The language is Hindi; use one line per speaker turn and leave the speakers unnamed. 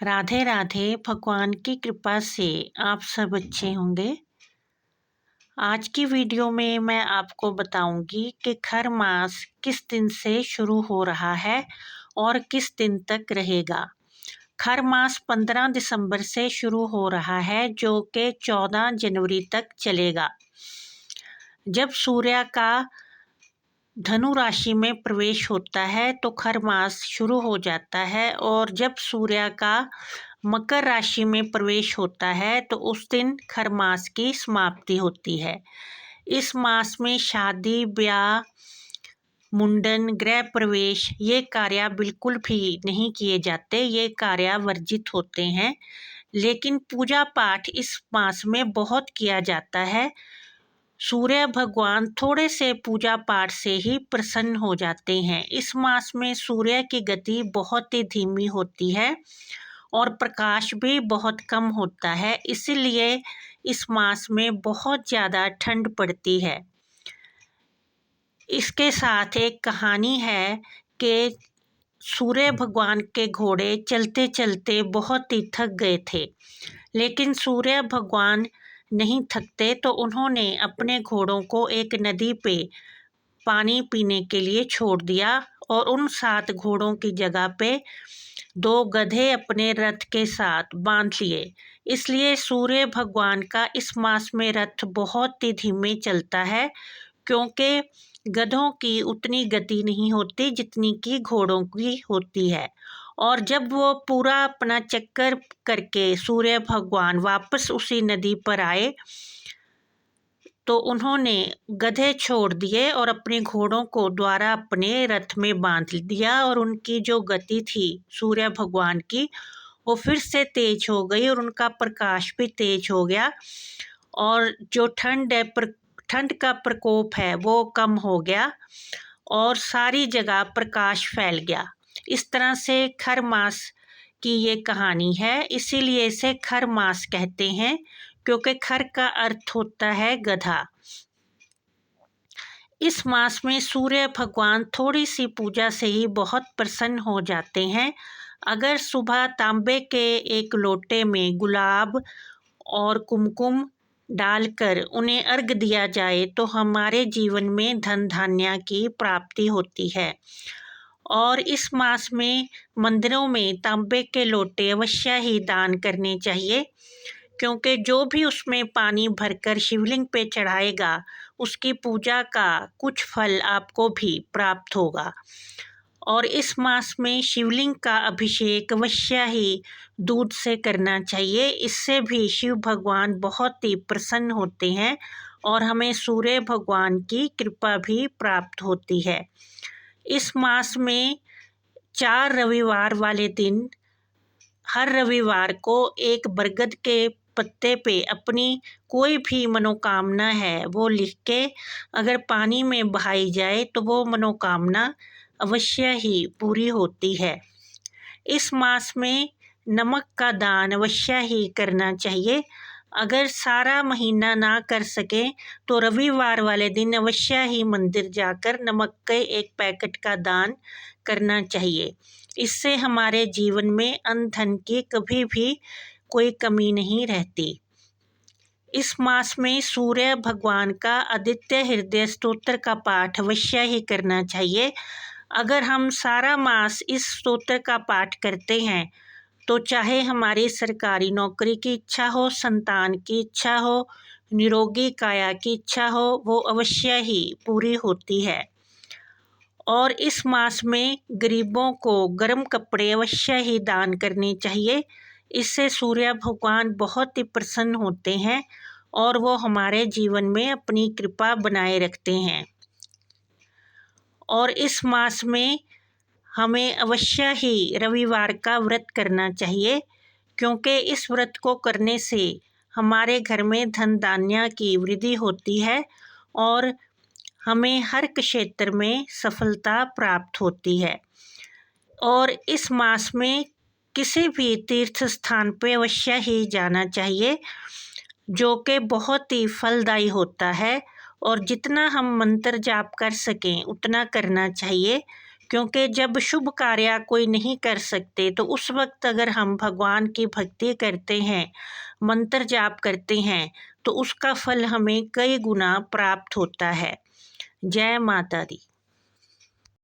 राधे राधे। भगवान की कृपा से आप सब अच्छे होंगे। आज की वीडियो में मैं आपको बताऊंगी कि खर मास किस दिन से शुरू हो रहा है और किस दिन तक रहेगा। खर मास 15 दिसंबर से शुरू हो रहा है, जो कि 14 जनवरी तक चलेगा। जब सूर्य का धनु राशि में प्रवेश होता है तो खर मास शुरू हो जाता है, और जब सूर्य का मकर राशि में प्रवेश होता है तो उस दिन खर मास की समाप्ति होती है। इस मास में शादी, ब्याह, मुंडन, गृह प्रवेश ये कार्य बिल्कुल भी नहीं किए जाते, ये कार्य वर्जित होते हैं। लेकिन पूजा पाठ इस मास में बहुत किया जाता है। सूर्य भगवान थोड़े से पूजा पाठ से ही प्रसन्न हो जाते हैं। इस मास में सूर्य की गति बहुत ही धीमी होती है और प्रकाश भी बहुत कम होता है, इसीलिए इस मास में बहुत ज़्यादा ठंड पड़ती है। इसके साथ एक कहानी है कि सूर्य भगवान के घोड़े चलते चलते बहुत ही थक गए थे, लेकिन सूर्य भगवान नहीं थकते, तो उन्होंने अपने घोड़ों को एक नदी पे पानी पीने के लिए छोड़ दिया और उन 7 घोड़ों की जगह पे 2 गधे अपने रथ के साथ बांध लिए। इसलिए सूर्य भगवान का इस मास में रथ बहुत ही धीमे चलता है, क्योंकि गधों की उतनी गति नहीं होती जितनी कि घोड़ों की होती है। और जब वो पूरा अपना चक्कर करके सूर्य भगवान वापस उसी नदी पर आए तो उन्होंने गधे छोड़ दिए और अपने घोड़ों को द्वारा अपने रथ में बांध दिया, और उनकी जो गति थी सूर्य भगवान की वो फिर से तेज हो गई और उनका प्रकाश भी तेज हो गया, और जो ठंड का प्रकोप है वो कम हो गया और सारी जगह प्रकाश फैल गया। इस तरह से खर मास की ये कहानी है, इसीलिए इसे खर मास कहते हैं, क्योंकि खर का अर्थ होता है गधा। इस मास में सूर्य भगवान थोड़ी सी पूजा से ही बहुत प्रसन्न हो जाते हैं। अगर सुबह तांबे के एक लोटे में गुलाब और कुमकुम डालकर उन्हें अर्घ दिया जाए तो हमारे जीवन में धन धान्य की प्राप्ति होती है। और इस मास में मंदिरों में तांबे के लोटे अवश्य ही दान करने चाहिए, क्योंकि जो भी उसमें पानी भरकर शिवलिंग पे चढ़ाएगा उसकी पूजा का कुछ फल आपको भी प्राप्त होगा। और इस मास में शिवलिंग का अभिषेक अवश्य ही दूध से करना चाहिए। इससे भी शिव भगवान बहुत ही प्रसन्न होते हैं और हमें सूर्य भगवान की कृपा भी प्राप्त होती है। इस मास में 4 रविवार वाले दिन हर रविवार को एक बरगद के पत्ते पे अपनी कोई भी मनोकामना है वो लिख के अगर पानी में बहाई जाए तो वो मनोकामना अवश्य ही पूरी होती है। इस मास में नमक का दान अवश्य ही करना चाहिए। अगर सारा महीना ना कर सके तो रविवार वाले दिन अवश्य ही मंदिर जाकर नमक के एक पैकेट का दान करना चाहिए। इससे हमारे जीवन में अन्न धन की कभी भी कोई कमी नहीं रहती। इस मास में सूर्य भगवान का आदित्य हृदय स्तोत्र का पाठ अवश्य ही करना चाहिए। अगर हम सारा मास इस स्तोत्र का पाठ करते हैं तो चाहे हमारी सरकारी नौकरी की इच्छा हो, संतान की इच्छा हो, निरोगी काया की इच्छा हो, वो अवश्य ही पूरी होती है। और इस मास में गरीबों को गर्म कपड़े अवश्य ही दान करने चाहिए। इससे सूर्य भगवान बहुत ही प्रसन्न होते हैं और वो हमारे जीवन में अपनी कृपा बनाए रखते हैं। और इस मास में हमें अवश्य ही रविवार का व्रत करना चाहिए, क्योंकि इस व्रत को करने से हमारे घर में धन धान्य की वृद्धि होती है और हमें हर क्षेत्र में सफलता प्राप्त होती है। और इस मास में किसी भी तीर्थ स्थान पे अवश्य ही जाना चाहिए, जो कि बहुत ही फलदायी होता है। और जितना हम मंत्र जाप कर सकें उतना करना चाहिए, क्योंकि जब शुभ कार्य कोई नहीं कर सकते तो उस वक्त अगर हम भगवान की भक्ति करते हैं, मंत्र जाप करते हैं, तो उसका फल हमें कई गुना प्राप्त होता है। जय माता दी।